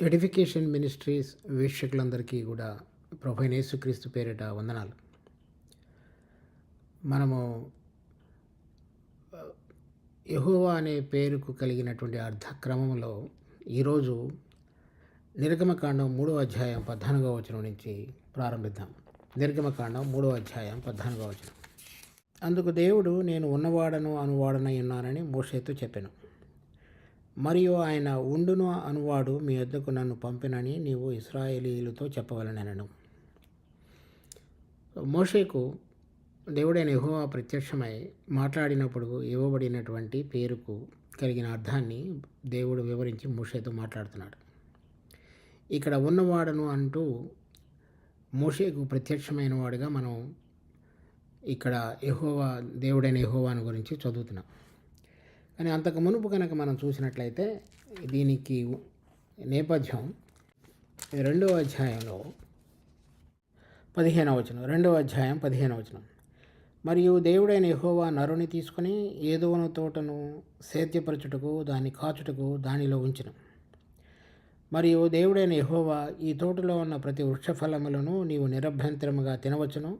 Edification ministries వీక్షకులందరికీ కూడా ప్రభువైన యేసుక్రీస్తు పేరిట వందనాలు. మనము యెహోవా అనే పేరుకు కలిగినటువంటి అర్థక్రమంలో ఈరోజు నిర్గమకాండం 3వ అధ్యాయం 14వ వచనం నుంచి ప్రారంభిద్దాం. నిర్గమకాండం 3వ అధ్యాయం 14వ వచనం. అందుకు దేవుడు, నేను ఉన్నవాడను అనువాడనై ఉన్నానని మోషేతో చెప్పెను. మరియు ఆయన ఉండును అనువాడు మీ వద్దకు నన్ను పంపినని నీవు ఇశ్రాయేలీయులతో చెప్పవలెనెను. మోషేకు దేవుడైన యెహోవా ప్రత్యక్షమై మాట్లాడినప్పుడు ఇవ్వబడినటువంటి పేరుకు కలిగిన అర్థాన్ని దేవుడు వివరించి మోషేతో మాట్లాడుతున్నాడు. ఇక్కడ ఉన్నవాడను అంటూ మోషేకు ప్రత్యక్షమైన వాడుగా మనం ఇక్కడ యెహోవా, దేవుడైన యెహోవాను గురించి చదువుతున్నాం. కానీ అంతకు మునుపు కనుక మనం చూసినట్లయితే దీనికి నేపథ్యం 2వ అధ్యాయంలో 15వ వచనం. 2వ అధ్యాయం 15వ వచనం. మరియు దేవుడైన యెహోవా నరుని తీసుకుని ఏదోను తోటను సేద్యపరచుటకు దాన్ని కాచుటకు దానిలో ఉంచెను. మరియు దేవుడైన యెహోవా, ఈ తోటలో ఉన్న ప్రతి వృక్షఫలములను నీవు నిరభ్యంతరముగా తినవచ్చును,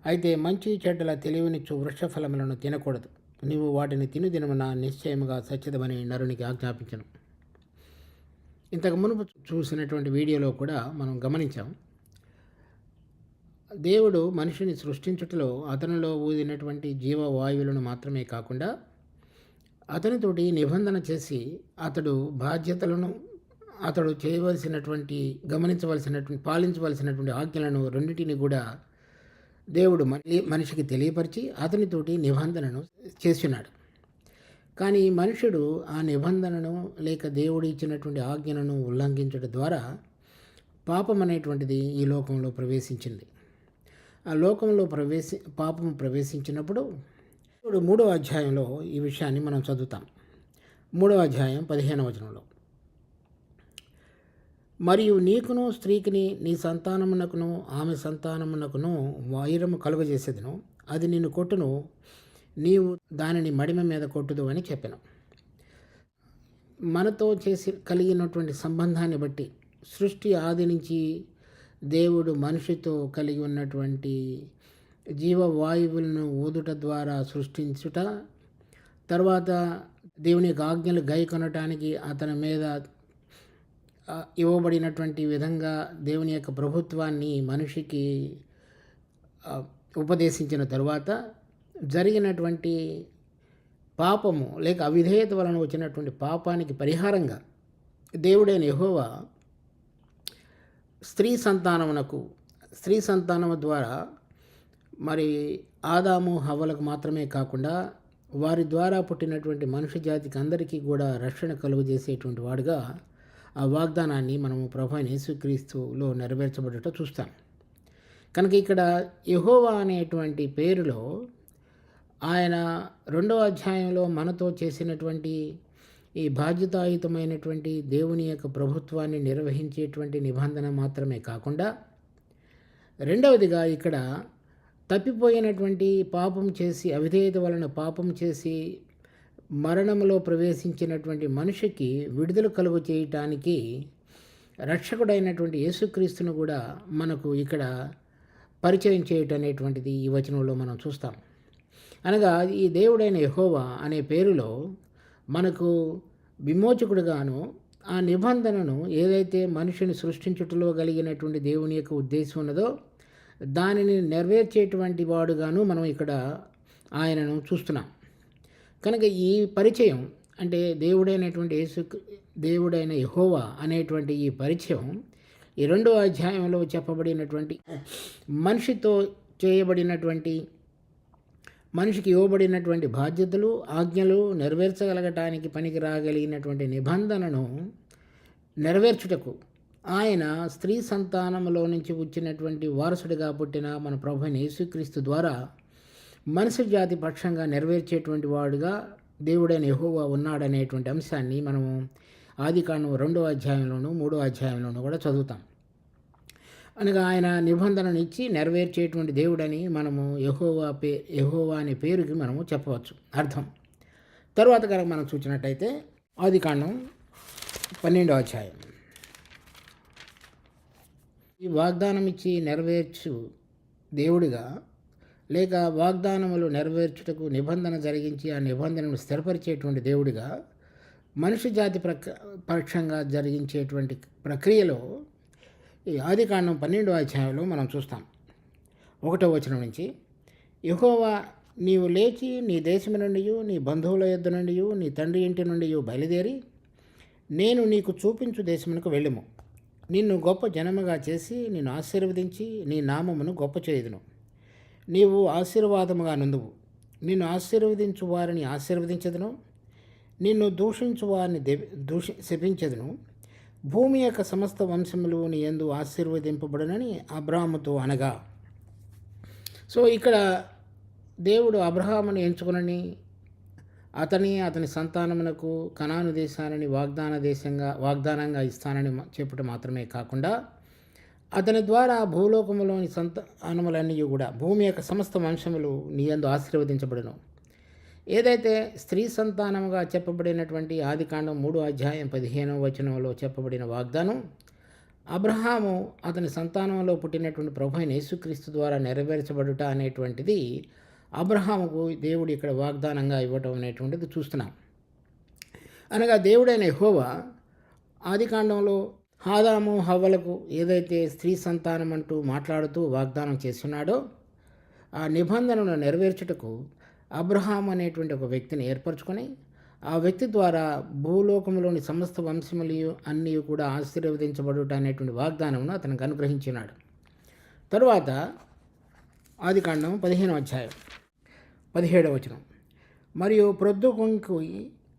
అయితే మంచి చెడ్డల తెలివినిచ్చు వృక్షఫలములను తినకూడదు. నీవు వాటిని తిను దినమున నిశ్చయముగా సత్యదమని నరునికి ఆజ్ఞాపించను. ఇంతకు మునుపు చూసినటువంటి వీడియోలో కూడా మనం గమనించాం, దేవుడు మనిషిని సృష్టించుటలో అతనిలో ఊదినటువంటి జీవవాయువులను మాత్రమే కాకుండా అతనితోటి నిబంధన చేసి అతడు బాధ్యతలను, అతడు చేయవలసినటువంటి, గమనించవలసినటువంటి, పాలించవలసినటువంటి ఆజ్ఞలను రెండింటిని కూడా దేవుడు మనిషికి తెలియపరిచి అతనితోటి నిబంధనను చేస్తున్నాడు. కానీ మనుషుడు ఆ నిబంధనను లేక దేవుడు ఇచ్చినటువంటి ఆజ్ఞలను ఉల్లంఘించడం ద్వారా పాపం అనేటువంటిది ఈ లోకంలో ప్రవేశించింది. ఆ లోకంలో పాపం ప్రవేశించినప్పుడు 3వ అధ్యాయంలో ఈ విషయాన్ని మనం చదువుతాం. 3వ అధ్యాయం 15వ వచనంలో, మరియు నీకును స్త్రీకిని నీ సంతానమునకును ఆమె సంతానమునకును వైరము కలుగజేసేదను, అది నిన్ను కొట్టును, నీవు దానిని మడిమ మీద కొట్టుదు అని చెప్పాను. మనతో కలిగినటువంటి సంబంధాన్ని బట్టి సృష్టి ఆది నుంచి దేవుడు మనిషితో కలిగి ఉన్నటువంటి జీవవాయువులను ఊదుట ద్వారా సృష్టించుట, తర్వాత దేవుని యొక్క ఆజ్ఞలు గైకొనటానికి అతని మీద ఇవ్వబడినటువంటి విధంగా దేవుని యొక్క ప్రభుత్వాన్ని మనిషికి ఉపదేశించిన తరువాత జరిగినటువంటి పాపము లేక అవిధేయత వలన వచ్చినటువంటి పాపానికి పరిహారంగా దేవుడైన యెహోవా స్త్రీ సంతానము ద్వారా మరి ఆదాము హవ్వలకు మాత్రమే కాకుండా వారి ద్వారా పుట్టినటువంటి మనుష్య జాతికి అందరికీ కూడా రక్షణ కలుగజేసేటువంటి వాడుగా ఆ వాగ్దానాన్ని మనము ప్రభువైన యేసుక్రీస్తులో నెరవేర్చబడట చూస్తాం. కనుక ఇక్కడ యెహోవా అనేటువంటి పేరులో ఆయన 2వ అధ్యాయంలో మనతో చేసినటువంటి ఈ బాధ్యతాయుతమైనటువంటి దేవుని యొక్క ప్రభుత్వాన్ని నిర్వహించేటువంటి నిబంధన మాత్రమే కాకుండా, రెండవదిగా ఇక్కడ తప్పిపోయినటువంటి పాపం చేసి, అవిధేయత వలన పాపం చేసి మరణంలో ప్రవేశించినటువంటి మనిషికి విడుదల కలుగు చేయటానికి రక్షకుడైనటువంటి యేసుక్రీస్తును కూడా మనకు ఇక్కడ పరిచయం చేయటం అనేటువంటిది ఈ వచనంలో మనం చూస్తాం. అనగా ఈ దేవుడైన యెహోవా అనే పేరులో మనకు విమోచకుడుగాను ఆ నిబంధనను ఏదైతే మనిషిని సృష్టించుటలో కలిగినటువంటి దేవుని యొక్క ఉద్దేశం ఉన్నదో దానిని నెరవేర్చేటువంటి వాడుగాను మనం ఇక్కడ ఆయనను చూస్తున్నాం. కనుక ఈ పరిచయం అంటే దేవుడైన యెహోవా అనేటువంటి ఈ పరిచయం ఈ 2వ అధ్యాయంలో చెప్పబడినటువంటి మనిషితో చేయబడినటువంటి, మనిషికి ఇవ్వబడినటువంటి బాధ్యతలు, ఆజ్ఞలు నెరవేర్చగలగటానికి పనికి రాగలిగినటువంటి నిబంధనను నెరవేర్చుటకు ఆయన స్త్రీ సంతానంలో నుంచి వచ్చినటువంటి వారసుడిగా పుట్టిన మన ప్రభువైన యేసుక్రీస్తు ద్వారా మనుష్య జాతి పక్షంగా నెరవేర్చేటువంటి వాడుగా దేవుడైన యెహోవా ఉన్నాడనేటువంటి అంశాన్ని మనము ఆదికాండం 2వ అధ్యాయంలోను 3వ అధ్యాయంలోనూ కూడా చదువుతాం. అనగా ఆయన నిబంధనను ఇచ్చి నెరవేర్చేటువంటి దేవుడని మనము యెహోవా అనే పేరుకి మనము చెప్పవచ్చు అర్థం. తర్వాత కనుక మనం చూసినట్టయితే ఆదికాండం 12వ అధ్యాయం ఈ వాగ్దానం ఇచ్చి నెరవేర్చు దేవుడిగా, లేక వాగ్దానములు నెరవేర్చుటకు నిబంధన జరిగించి ఆ నిబంధనను స్థిరపరిచేటువంటి దేవుడిగా, మనిషి జాతి పక్షంగా జరిగించేటువంటి ప్రక్రియలో ఈ ఆదికాండం 12వ అధ్యాయంలో మనం చూస్తాం. 1వ వచనం నుంచి, యెహోవా నీవు లేచి నీ దేశము నుండి, నీ బంధువుల యొద్ద నుండి, నీ తండ్రి ఇంటి నుండి బయలుదేరి నేను నీకు చూపించు దేశమునకు వెళ్ళుము. నిన్ను గొప్ప జనముగా చేసి నిన్ను ఆశీర్వదించి నీ నామమును గొప్ప చేయుదును. నీవు ఆశీర్వాదముగా నుందువు. నిన్ను ఆశీర్వదించు వారిని ఆశీర్వదించదును, నిన్ను దూషించు వారిని శపించదును. భూమి యొక్క సమస్త వంశములు నీ యందు ఆశీర్వదింపబడునని అబ్రాహాముతో అనగా. సో ఇక్కడ దేవుడు అబ్రహామును ఎంచుకునని, అతని సంతానమునకు కనాను దేశాన్ని వాగ్దానంగా ఇస్తానని చెప్పటం మాత్రమే కాకుండా, అతని ద్వారా భూలోకములోని సంతానములన్నీ కూడా, భూమి యొక్క సమస్త వంశములు నీ యందు ఆశీర్వదించబడును. ఏదైతే స్త్రీ సంతానముగా చెప్పబడినటువంటి ఆదికాండం 3వ అధ్యాయం 15వ వచనంలో చెప్పబడిన వాగ్దానం, అబ్రహాము అతని సంతానంలో పుట్టినటువంటి ప్రభువైన యేసుక్రీస్తు ద్వారా నెరవేర్చబడుట అనేటువంటిది అబ్రహాముకు దేవుడు ఇక్కడ వాగ్దానంగా ఇవ్వటం అనేటువంటిది చూస్తున్నాం. అనగా దేవుడైన యెహోవా ఆదికాండంలో ఆదాము హవ్వలకు ఏదైతే స్త్రీ సంతానం అంటూ మాట్లాడుతూ వాగ్దానం చేస్తున్నాడో, ఆ నిబంధనను నెరవేర్చుటకు అబ్రహాము అనేటువంటి ఒక వ్యక్తిని ఏర్పరచుకొని, ఆ వ్యక్తి ద్వారా భూలోకంలోని సమస్త వంశములు అన్నీ కూడా ఆశీర్వదించబడుట అనేటువంటి వాగ్దానమును అతనికి అనుగ్రహించినాడు. తరువాత ఆదికాండం 15వ అధ్యాయం 17వ వచనం, మరియు ప్రొద్దుకొంకు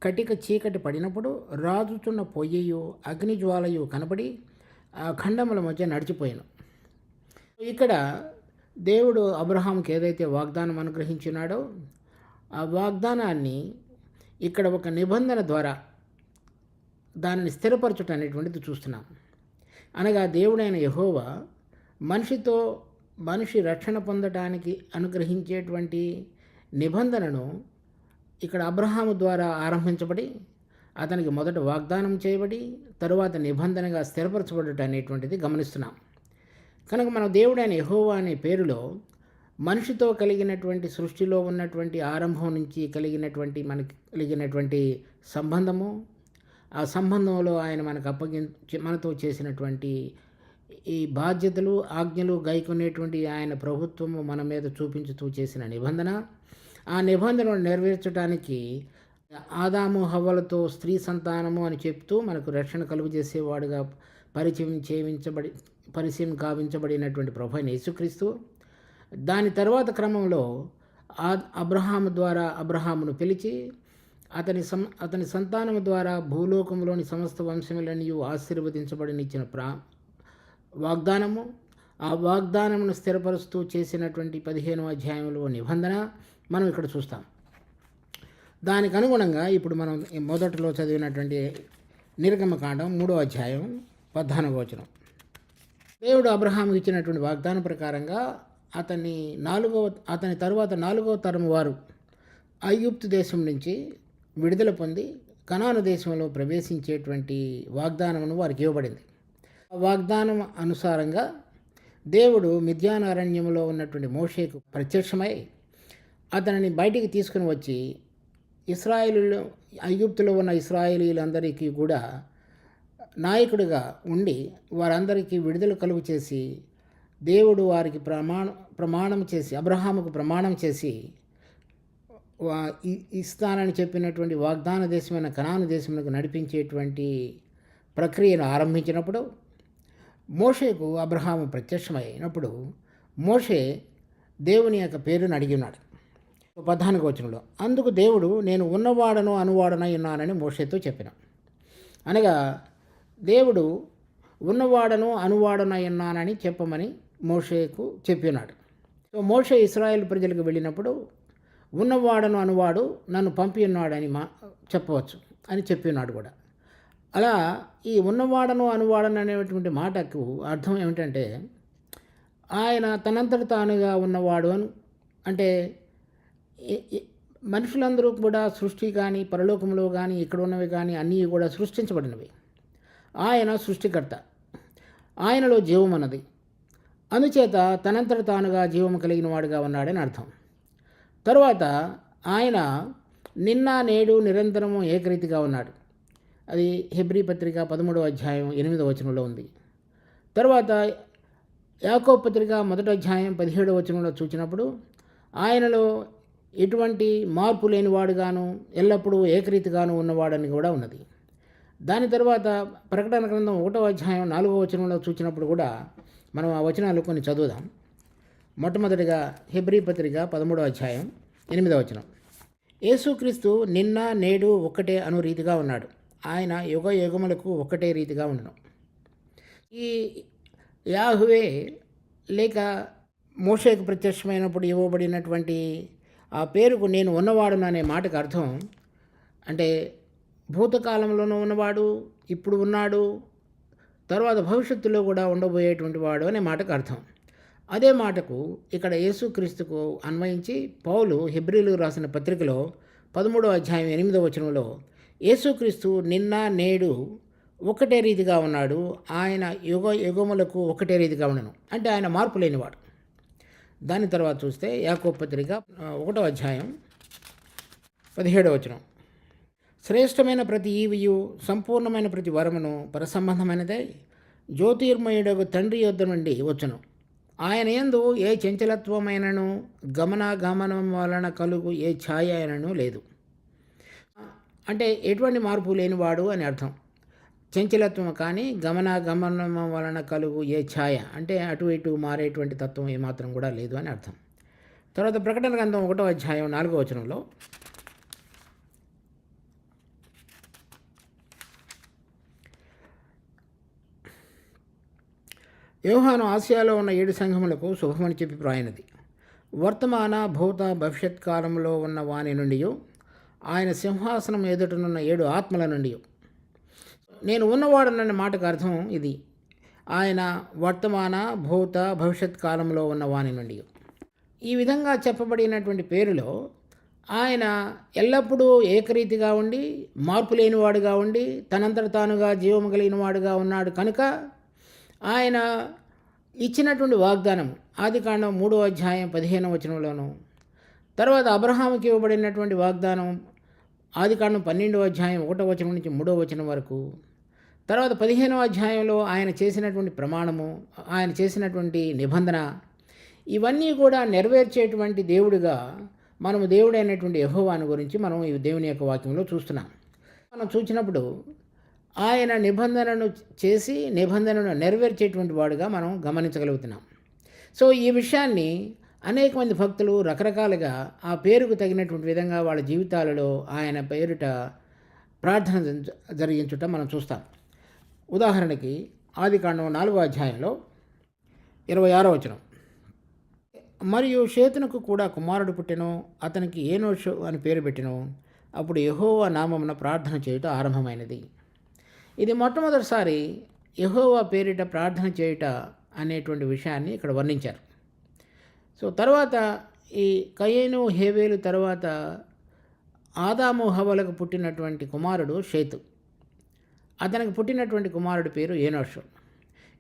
కటిక చీకటి పడినప్పుడు రాజుచున్న పొయ్యయు అగ్నిజ్వాలయు కనపడి ఆ ఖండముల మధ్య నడిచిపోయాను. ఇక్కడ దేవుడు అబ్రహాంకి ఏదైతే వాగ్దానం అనుగ్రహించినాడో, ఆ వాగ్దానాన్ని ఇక్కడ ఒక నిబంధన ద్వారా దానిని స్థిరపరచుట అనేటువంటిది చూస్తున్నాం. అనగా దేవుడైన యెహోవా మనిషి రక్షణ పొందడానికి అనుగ్రహించేటువంటి నిబంధనను ఇక్కడ అబ్రహాము ద్వారా ఆరంభించబడి, అతనికి మొదట వాగ్దానం చేయబడి, తరువాత నిబంధనగా స్థిరపరచబడట అనేటువంటిది గమనిస్తున్నాం. కనుక మన దేవుడైన యెహోవా అనే పేరులో మనిషితో కలిగినటువంటి, సృష్టిలో ఉన్నటువంటి ఆరంభం నుంచి మనకి కలిగినటువంటి సంబంధము, ఆ సంబంధంలో ఆయన మనతో చేసినటువంటి ఈ బాధ్యతలు, ఆజ్ఞలు గైకొనేటువంటి ఆయన ప్రభుత్వము మన మీద చూపించుతూ చేసిన నిబంధన, ఆ నిబంధనను నెరవేర్చడానికి ఆదాము హవ్వలతో స్త్రీ సంతానము అని చెప్తూ మనకు రక్షణ కలుగు చేసేవాడుగా పరిచయం కావించబడినటువంటి ప్రభువైన యేసుక్రీస్తు, దాని తర్వాత క్రమంలో అబ్రహాము ద్వారా అబ్రహామును పిలిచి అతని సంతానము ద్వారా భూలోకంలోని సమస్త వంశములన్నీ ఆశీర్వదించబడినిచ్చిన వాగ్దానము, ఆ వాగ్దానమును స్థిరపరుస్తూ చేసినటువంటి 15వ అధ్యాయంలో నిబంధన మనం ఇక్కడ చూస్తాం. దానికి అనుగుణంగా ఇప్పుడు మనం మొదటిలో చదివినటువంటి నిర్గమకాండం 3వ అధ్యాయం 14వ వచనం, దేవుడు అబ్రహాముకు ఇచ్చినటువంటి వాగ్దానం ప్రకారంగా అతని తరువాత 4వ తరం వారు ఐగుప్తు దేశం నుంచి విడుదల పొంది కనాను దేశంలో ప్రవేశించేటువంటి వాగ్దానమును వారికి ఇవ్వబడింది. ఆ వాగ్దానం అనుసారంగా దేవుడు మిద్యాను అరణ్యంలో ఉన్నటువంటి మోషేకు ప్రత్యక్షమై అతనిని బయటికి తీసుకుని వచ్చి ఐగుప్తులో ఉన్న ఇశ్రాయేలీలందరికీ కూడా నాయకుడిగా ఉండి వారందరికీ విడుదల కలుగు చేసి, దేవుడు వారికి ప్రమాణం చేసి, అబ్రహాముకు ప్రమాణం చేసి ఇస్తానని చెప్పినటువంటి వాగ్దాన దేశమైన కనాను దేశమునకు నడిపించేటువంటి ప్రక్రియను ఆరంభించినప్పుడు, మోషేకు అబ్రహాము ప్రత్యక్షమైనప్పుడు మోషే దేవుని యొక్క పేరును అడిగి ఉన్నాడు. 14వ వచనంలో, అందుకు దేవుడు నేను ఉన్నవాడను అనువాడనై ఉన్నానని మోషేతో చెప్పిన. అనగా దేవుడు ఉన్నవాడను అనువాడనై ఉన్నానని చెప్పమని మోషేకు చెప్పినాడు. సో మోషే ఇశ్రాయేలు ప్రజలకు వెళ్ళినప్పుడు ఉన్నవాడను అనువాడు నన్ను పంపి ఉన్నాడని చెప్పవచ్చు అని చెప్పినాడు కూడా. అలా ఈ ఉన్నవాడను అనువాడను అనేటువంటి మాటకు అర్థం ఏమిటంటే, ఆయన తనంతట తానుగా ఉన్నవాడు అంటే మనుషులందరూ కూడా సృష్టి కానీ, పరలోకంలో కానీ, ఇక్కడ ఉన్నవి కానీ అన్నీ కూడా సృష్టించబడినవి. ఆయన సృష్టికర్త, ఆయనలో జీవం అన్నది, అందుచేత తనంతట తానుగా జీవము కలిగిన వాడుగా ఉన్నాడని అర్థం. తరువాత ఆయన నిన్న నేడు నిరంతరము ఏకరీతిగా ఉన్నాడు. అది హెబ్రీ పత్రిక 13వ అధ్యాయం 8వ వచనంలో ఉంది. తర్వాత యాకోబు పత్రిక 1వ అధ్యాయం 17వ వచనంలో చూసినప్పుడు ఆయనలో ఎటువంటి మార్పు లేనివాడుగాను ఎల్లప్పుడూ ఏకరీతిగాను ఉన్నవాడని కూడా ఉన్నది. దాని తర్వాత ప్రకటన గ్రంథం 1వ అధ్యాయం 4వ వచనంలో చూసినప్పుడు కూడా మనం ఆ వచనాలు కొన్ని చదువుదాం. మొట్టమొదటిగా హెబ్రీ పత్రిక 13వ అధ్యాయం 8వ వచనం. యేసుక్రీస్తు నిన్న నేడు ఒక్కటే అను రీతిగా ఉన్నాడు. ఆయన యుగ యుగములకు ఒక్కటే రీతిగా ఉండను. ఈ యాహ్వే లేక మోషేకు ప్రత్యక్షమైనప్పుడు ఇవ్వబడినటువంటి ఆ పేరుకు నేను ఉన్నవాడును అనే మాటకు అర్థం అంటే భూతకాలంలోనూ ఉన్నవాడు, ఇప్పుడు ఉన్నాడు, తర్వాత భవిష్యత్తులో కూడా ఉండబోయేటువంటి వాడు అనే మాటకు అర్థం. అదే మాటకు ఇక్కడ యేసుక్రీస్తుకు అన్వయించి పౌలు హెబ్రీలు రాసిన పత్రికలో 13వ అధ్యాయం 8వ వచనంలో యేసుక్రీస్తు నిన్న నేడు ఒకటే రీతిగా ఉన్నాడు, ఆయన యుగ యుగములకు ఒకటే రీతిగా ఉండను అంటే ఆయన మార్పు లేనివాడు. దాని తర్వాత చూస్తే యాకోబు పత్రిక 1వ అధ్యాయం 17వ వచనం. శ్రేష్టమైన ప్రతి ఈవియు సంపూర్ణమైన ప్రతి వరమును పరసంబంధమైనదే జ్యోతిర్మయుడకు తండ్రి యొద్ద నుండి వచ్చును. ఆయన యందు ఏ చంచలత్వమైనను గమనం వలన కలుగు ఏ ఛాయ అయినను లేదు. అంటే ఎటువంటి మార్పు లేనివాడు అని అర్థం. చంచలత్వం కానీ గమనం వలన కలుగు ఏ ఛాయ అంటే అటు ఇటు మారేటువంటి తత్వం ఏమాత్రం కూడా లేదు అని అర్థం. తర్వాత ప్రకటన గ్రంథం 1వ అధ్యాయం 4వ వచనంలో యోహాను ఆసియాలో ఉన్న 7 సంఘములకు శుభమని చెప్పి ప్రాయనది. వర్తమాన భూత భవిష్యత్ కాలంలో ఉన్న వాని నుండి ఆయన సింహాసనం ఎదుటనున్న 7 ఆత్మల నుండి నేను ఉన్నవాడనన్న మాటకు అర్థం ఇది. ఆయన వర్తమాన భూత భవిష్యత్ కాలంలో ఉన్న వాని నుండి ఈ విధంగా చెప్పబడినటువంటి పేరులో ఆయన ఎల్లప్పుడూ ఏకరీతిగా ఉండి మార్పు లేనివాడుగా ఉండి తనంతట తానుగా జీవము కలిగిన వాడుగా ఉన్నాడు కనుక ఆయన ఇచ్చినటువంటి వాగ్దానం ఆదికాండం 3వ అధ్యాయం 15వ వచనంలోను, తర్వాత అబ్రహాముకి ఇవ్వబడినటువంటి వాగ్దానం ఆదికాండం 12వ అధ్యాయం 1వ వచనం నుంచి 3వ వచనం వరకు, తర్వాత 15వ అధ్యాయంలో ఆయన చేసినటువంటి ప్రమాణము, ఆయన చేసినటువంటి నిబంధన, ఇవన్నీ కూడా నెరవేర్చేటువంటి దేవుడిగా మనము దేవుడైనటువంటి యెహోవాను గురించి మనం ఈ దేవుని యొక్క వాక్యంలో చూస్తున్నాం. మనం చూసినప్పుడు ఆయన నిబంధనను చేసి నిబంధనను నెరవేర్చేటువంటి వాడుగా మనం గమనించగలుగుతున్నాం. సో ఈ విషయాన్ని అనేక మంది భక్తులు రకరకాలుగా ఆ పేరుకు తగినటువంటి విధంగా వాళ్ళ జీవితాలలో ఆయన పేరిట ప్రార్థన జరిగించుట మనం చూస్తాం. ఉదాహరణకి ఆదికాండం 4వ అధ్యాయంలో 26వ వచనం. మరియు షేతునకు కూడా కుమారుడు పుట్టెను, అతనికి ఏనోషు అని పేరు పెట్టెను. అప్పుడు యెహోవా నామమున ప్రార్థన చేయుట ఆరంభమైనది. ఇది మొట్టమొదటిసారి యెహోవా పేరిట ప్రార్థన చేయుట అనేటువంటి విషయాన్ని ఇక్కడ వర్ణించారు. సో తర్వాత ఈ కయీను హేబేలు తర్వాత ఆదాము హవ్వలకు పుట్టినటువంటి కుమారుడు షేతు. అతనికి పుట్టినటువంటి కుమారుడి పేరు ఏనోషు.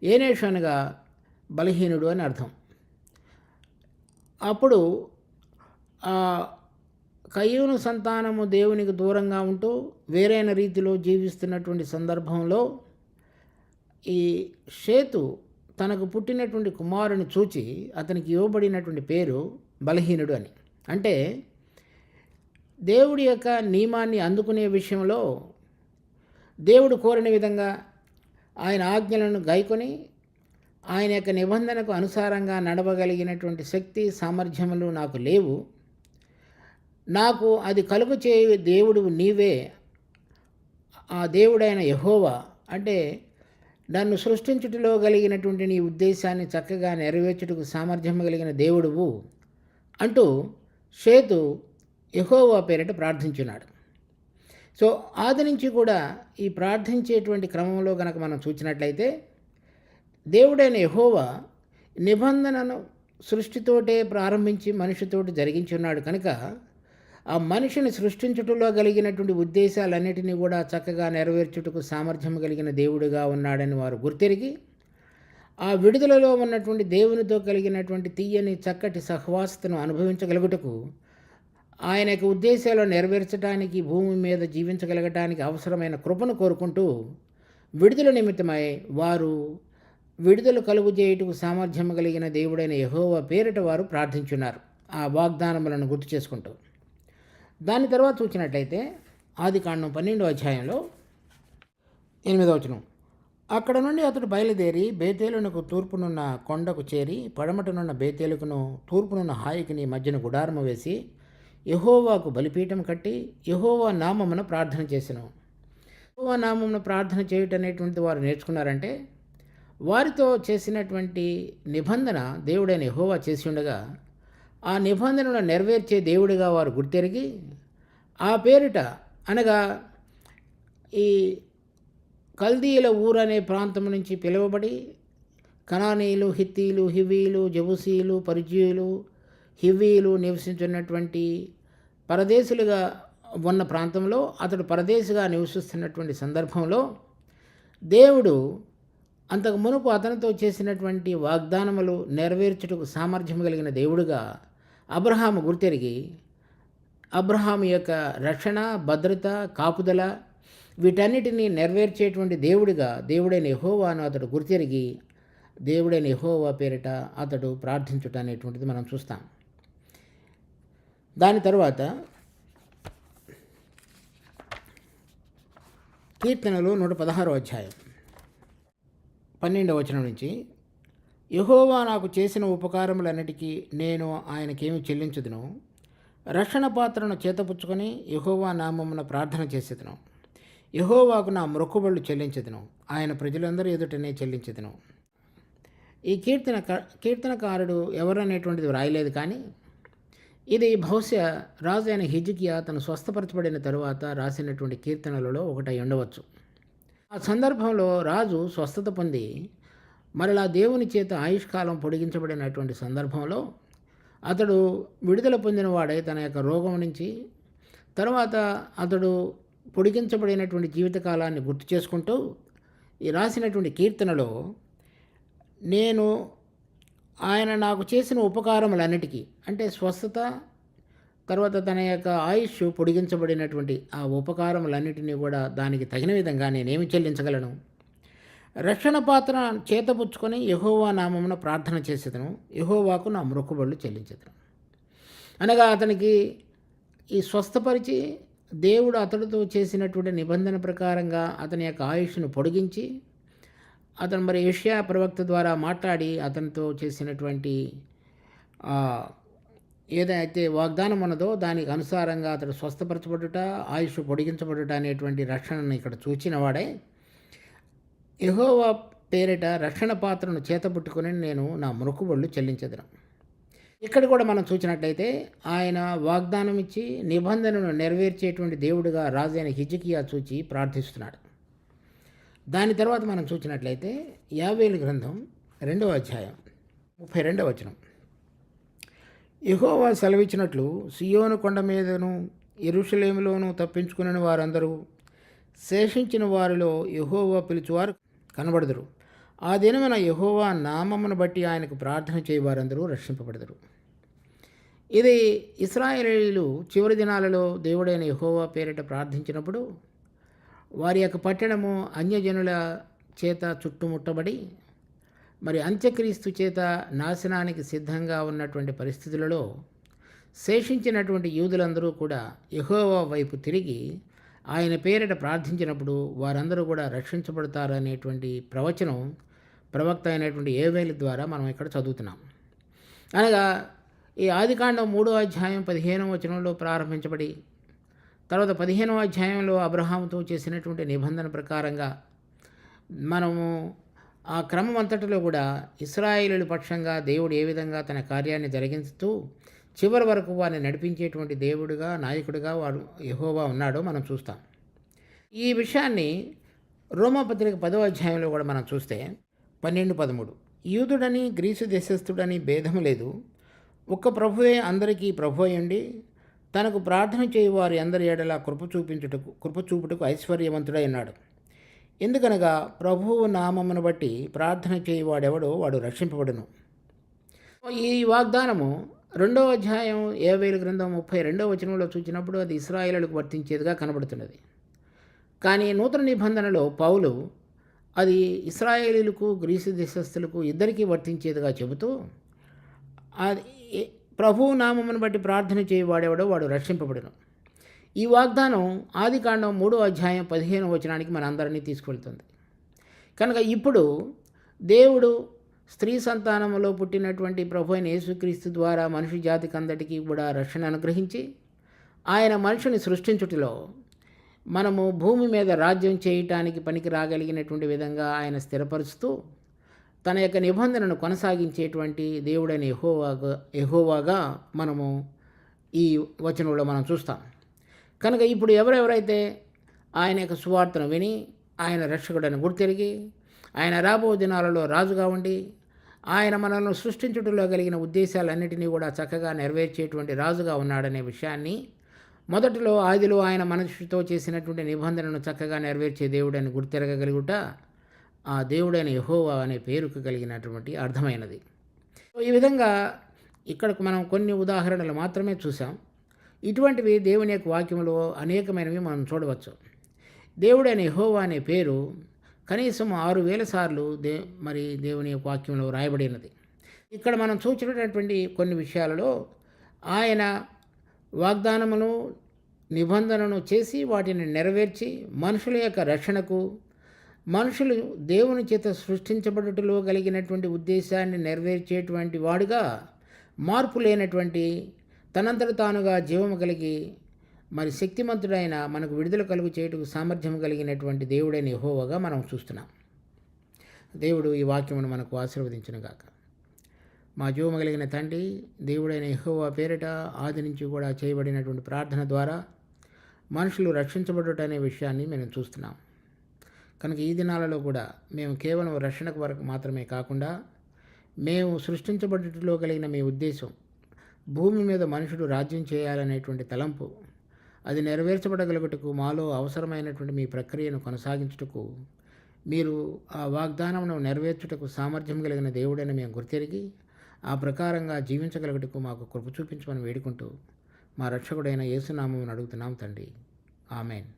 ఏనోషు అనగా బలహీనుడు అని అర్థం. అప్పుడు కయీను సంతానము దేవునికి దూరంగా ఉంటూ వేరైన రీతిలో జీవిస్తున్నటువంటి సందర్భంలో ఈ షేతు తనకు పుట్టినటువంటి కుమారుని చూచి అతనికి ఇవ్వబడినటువంటి పేరు బలహీనుడు అని. అంటే దేవుడి యొక్క నియమాన్ని అందుకునే విషయంలో దేవుడు కోరిన విధంగా ఆయన ఆజ్ఞలను గైకొని ఆయన యొక్క నిబంధనకు అనుసారంగా నడవగలిగినటువంటి శక్తి సామర్థ్యములు నాకు లేవు, నాకు అది కలుగు చేయు దేవుడు నీవే, ఆ దేవుడైన యెహోవా అంటే నన్ను సృష్టించుటలో కలిగినటువంటి నీ ఉద్దేశాన్ని చక్కగా నెరవేర్చుటకు సామర్థ్యం కలిగిన దేవుడువు అంటూ షేతు యెహోవా పేరిట ప్రార్థించున్నాడు. సో ఆది నుంచి కూడా ఈ ప్రార్థించేటువంటి క్రమంలో కనుక మనం చూసినట్లయితే దేవుడైన యెహోవా నిబంధనను సృష్టితోటే ప్రారంభించి మనిషితోటి జరిగించున్నాడు కనుక ఆ మనిషిని సృష్టించుటలో కలిగినటువంటి ఉద్దేశాలన్నిటినీ కూడా చక్కగా నెరవేర్చుటకు సామర్థ్యం కలిగిన దేవుడిగా ఉన్నాడని వారు గుర్తెరిగి ఆ విడుదలలో ఉన్నటువంటి దేవునితో కలిగినటువంటి తీయని చక్కటి సహవాసతను అనుభవించగలుగుటకు, ఆయన యొక్క ఉద్దేశాలు నెరవేర్చడానికి, భూమి మీద జీవించగలగటానికి అవసరమైన కృపను కోరుకుంటూ, విడుదల నిమిత్తమై వారు విడుదల కలుగు చేయుటకు సామర్థ్యం కలిగిన దేవుడైన యెహోవా పేరిట వారు ప్రార్థించున్నారు, ఆ వాగ్దానములను గుర్తు చేసుకుంటూ. దాని తర్వాత చూసినట్లయితే ఆదికాండం 12వ అధ్యాయంలో 8వ వచనం. అక్కడ నుండి అతడు బయలుదేరి బేతేలునకు తూర్పునున్న కొండకు చేరి, పడమటనున్న బేతేలుకును తూర్పునున్న హాయికిని మధ్యన గుడారము వేసి, యెహోవాకు బలిపీఠం కట్టి యెహోవా నామమున ప్రార్థన చేసెను. యెహోవా నామమున ప్రార్థన చేయుట అనేటువంటిది వారు నేర్చుకున్నారంటే, వారితో చేసినటువంటి నిబంధన దేవుడైన యెహోవా చేసి ఉండగా, ఆ నిబంధనను నెరవేర్చే దేవుడిగా వారు గుర్తెరిగి, ఆ పేరిట అనగా ఈ కల్దీయుల ఊరనే ప్రాంతం నుంచి పిలువబడి, కనానీయులు, హిత్తీలు, హివీలు, జబూసీలు, పరిజ్జీయులు, హివీలు నివసించున్నటువంటి పరదేశులుగా ఉన్న ప్రాంతంలో అతడు పరదేశిగా నివసిస్తున్నటువంటి సందర్భంలో, దేవుడు అంతకు మునుపు అతనితో చేసినటువంటి వాగ్దానములు నెరవేర్చుటకు సామర్థ్యం కలిగిన దేవుడుగా అబ్రహాము గుర్తెరిగి, అబ్రహాము యొక్క రక్షణ, భద్రత, కాపుదల వీటన్నిటినీ నెరవేర్చేటువంటి దేవుడిగా దేవుడైన యెహోవాను అతడు గుర్తెరిగి, దేవుడైన యెహోవా పేరిట అతడు ప్రార్థించుట అనేటువంటిది మనం చూస్తాం. దాని తర్వాత కీర్తనలు 116వ అధ్యాయం 12వ వచనం నుంచి, యెహోవా నాకు చేసిన ఉపకారములన్నిటికీ నేను ఆయనకేమి చెల్లించుదును. రక్షణ పాత్రను చేతపుచ్చుకొని యెహోవా నామమున ప్రార్థన చేసేదను. యెహోవాకు నా మొక్కుబళ్ళు చెల్లించెదను, ఆయన ప్రజలందరూ ఎదుటనే చెల్లించెదను. ఈ కీర్తనకారుడు ఎవరనేటువంటిది వ్రాయలేదు, కానీ ఇది బహుశా రాజు అయిన హిజ్కియా తను స్వస్థపరచబడిన తరువాత రాసినటువంటి కీర్తనలలో ఒకటై ఉండవచ్చు. ఆ సందర్భంలో రాజు స్వస్థత పొంది మరలా దేవుని చేత ఆయుష్కాలం పొడిగించబడినటువంటి సందర్భంలో అతడు విడుదల పొందిన వాడై తన యొక్క రోగం నుంచి తర్వాత అతడు పొడిగించబడినటువంటి జీవితకాలాన్ని గుర్తు చేసుకుంటూ ఈ రాసినటువంటి కీర్తనలో, నేను ఆయన నాకు చేసిన ఉపకారములన్నిటికీ, అంటే స్వస్థత తర్వాత తన యొక్క ఆయుష్ పొడిగించబడినటువంటి ఆ ఉపకారములన్నిటినీ కూడా దానికి తగిన విధంగా నేనేమి చెల్లించగలను. రక్షణ పాత్ర చేతపుచ్చుకొని యెహోవా నామమున ప్రార్థన చేసేదను, యెహోవాకు నా మొక్కుబళ్ళు చెల్లించేదను. అనగా అతనికి ఈ స్వస్థపరిచి దేవుడు అతడితో చేసినటువంటి నిబంధన ప్రకారంగా అతని యొక్క ఆయుష్ను పొడిగించి, అతను మరి యెషయా ప్రవక్త ద్వారా మాట్లాడి అతనితో చేసినటువంటి ఏదైతే వాగ్దానం ఉన్నదో దానికి అనుసారంగా అతడు స్వస్థపరచబడుట, ఆయుష్ పొడిగించబడుట అనేటువంటి రక్షణను ఇక్కడ చూచిన వాడే, యెహోవా పేరిట రక్షణ పాత్రను చేతబుట్టుకుని నేను నా మొక్కుబళ్ళు చెల్లించెదను. ఇక్కడ కూడా మనం చూసినట్లయితే ఆయన వాగ్దానం ఇచ్చి నిబంధనను నెరవేర్చేటువంటి దేవుడిగా రాజైన హిజ్కియా చూచి ప్రార్థిస్తున్నాడు. దాని తర్వాత మనం చూసినట్లయితే యావేలు గ్రంథం 2వ అధ్యాయం 32వ వచనం. యెహోవా సెలవిచ్చినట్లు సియోను కొండ మీదను యెరూషలేములోను తప్పించుకుని వారందరూ శేషించిన వారిలో యెహోవా పిలుచువారు కనబడదురు. ఆ దినమున యెహోవా నామమును బట్టి ఆయనకు ప్రార్థన చేయవారందరూ రక్షింపబడదురు. ఇది ఇశ్రాయేలీయులు చివరి దినాలలో దేవుడైన యెహోవా పేరిట ప్రార్థించినప్పుడు వారి యొక్క పట్టణము అన్యజనుల చేత చుట్టుముట్టబడి మరి అంత్యక్రీస్తు చేత నాశనానికి సిద్ధంగా ఉన్నటువంటి పరిస్థితులలో శేషించినటువంటి యూదులందరూ కూడా యెహోవా వైపు తిరిగి ఆయన పేరిట ప్రార్థించినప్పుడు వారందరూ కూడా రక్షించబడతారనేటువంటి ప్రవచనం ప్రవక్త అయినటువంటి యోవేలు ద్వారా మనం ఇక్కడ చదువుతున్నాం. అనగా ఈ ఆదికాండం 3వ అధ్యాయం 15వ వచనంలో ప్రారంభించబడి తర్వాత 15వ అధ్యాయంలో అబ్రహాముతో చేసినటువంటి నిబంధన ప్రకారంగా మనము ఆ క్రమం అంతటిలో కూడా ఇశ్రాయేలీయుల పక్షంగా దేవుడు ఏ విధంగా తన కార్యాన్ని జరిగిస్తూ చివరి వరకు వారిని నడిపించేటువంటి దేవుడిగా, నాయకుడిగా వాడు యెహోవా ఉన్నాడో మనం చూస్తాం. ఈ విషయాన్ని రోమాపత్రిక 10వ అధ్యాయంలో కూడా మనం చూస్తే 12-13, యూదుడని గ్రీసు దేశస్థుడని భేదము లేదు, ఒక్క ప్రభువే అందరికీ ప్రభు అయ్యుండి తనకు ప్రార్థన చేయు వారి అందరి ఎడల కృప చూపుటకు ఐశ్వర్యవంతుడై ఉన్నాడు. ఎందుకనగా ప్రభువు నామమును బట్టి ప్రార్థన చేయవాడెవడో వాడు రక్షింపబడును. ఈ వాగ్దానము 2వ అధ్యాయం 50 గ్రంథం 32వ వచనంలో చూసినప్పుడు అది ఇశ్రాయేలులకు వర్తించేదిగా కనబడుతున్నది. కానీ నూతన నిబంధనలో పౌలు అది ఇశ్రాయేలీలకు గ్రీసు దేశస్థులకు ఇద్దరికీ వర్తించేదిగా చెబుతూ అది ప్రభువు నామమును బట్టి ప్రార్థన చేయవాడెవడో వాడు రక్షింపబడును. ఈ వాగ్దానం ఆదికాండం 3వ అధ్యాయం 15వ వచనానికి మనందరినీ తీసుకువెళ్తుంది. కనుక ఇప్పుడు దేవుడు స్త్రీ సంతానములో పుట్టినటువంటి ప్రభు అయిన యేసుక్రీస్తు ద్వారా మనిషి జాతికి అందరికీ కూడా రక్షణ అనుగ్రహించి ఆయన మనుషుని సృష్టించుటలో మనము భూమి మీద రాజ్యం చేయటానికి పనికి రాగలిగినటువంటి విధంగా ఆయన స్థిరపరుస్తూ తన యొక్క నిబంధనను కొనసాగించేటువంటి దేవుడైన యెహోవాగా మనము ఈ వచనంలో మనం చూస్తాం. కనుక ఇప్పుడు ఎవరెవరైతే ఆయన యొక్క సువార్తను విని ఆయన రక్షకుడని గుర్తెరిగి ఆయన రాబో దినాలలో రాజుగా ఉండి ఆయన మనల్ని సృష్టించుటలో కలిగిన ఉద్దేశాలన్నిటినీ కూడా చక్కగా నెరవేర్చేటువంటి రాజుగా ఉన్నాడనే విషయాన్ని, మొదటిలో ఆదిలో ఆయన మనుషులతో చేసినటువంటి నిబంధనను చక్కగా నెరవేర్చే దేవుడని గుర్తెరగగలుగుట ఆ దేవుడైన యెహోవా అనే పేరుకు కలిగినటువంటి అర్థమైనది. ఈ విధంగా ఇక్కడకు మనం కొన్ని ఉదాహరణలు మాత్రమే చూసాం. ఇటువంటివి దేవుని యొక్క వాక్యంలో అనేకమైనవి మనం చూడవచ్చు. దేవుడైన యెహోవా అనే పేరు కనీసం 6000 సార్లు దేవుని యొక్క వాక్యంలో రాయబడినది. ఇక్కడ మనం చూసినటువంటి కొన్ని విషయాలలో ఆయన వాగ్దానమును నిబంధనను చేసి వాటిని నెరవేర్చి మనుషుల యొక్క రక్షణకు, మనుషులు దేవుని చేత సృష్టించబడుటలో కలిగినటువంటి ఉద్దేశాన్ని నెరవేర్చేటువంటి వాడుగా, మార్పు లేనటువంటి తనంతట తానుగా జీవము కలిగి మరి శక్తిమంతుడైన మనకు విడుదల కలుగు చేయుటకు సామర్థ్యం కలిగినటువంటి దేవుడైన యెహోవాగా మనం చూస్తున్నాం. దేవుడు ఈ వాక్యమును మనకు ఆశీర్వదించునుగాక. మా జీవము కలిగిన తండ్రి, దేవుడైన యెహోవా పేరిట ఆది నుంచి కూడా చేయబడినటువంటి ప్రార్థన ద్వారా మనుషులు రక్షించబడుట అనే విషయాన్ని మేము చూస్తున్నాం. కనుక ఈ దినాలలో కూడా మేము కేవలం రక్షణకు వరకు మాత్రమే కాకుండా మేము సృష్టించబడుటలో కలిగిన మీ ఉద్దేశం, భూమి మీద మనుషుడు రాజ్యం చేయాలనేటువంటి తలంపు, అది నెరవేర్చబడగలుగుటకు మాలో అవసరమైనటువంటి మీ ప్రక్రియను కొనసాగించుటకు, మీరు ఆ వాగ్దానమును నెరవేర్చుటకు సామర్థ్యం కలిగిన దేవుడని మేము గుర్తెరిగి ఆ ప్రకారంగా జీవించగలుగుటకు మాకు కృప చూపించమని వేడుకుంటూ మా రక్షకుడైన యేసు నామమున అడుగుతున్నాం తండ్రి. ఆమెన్.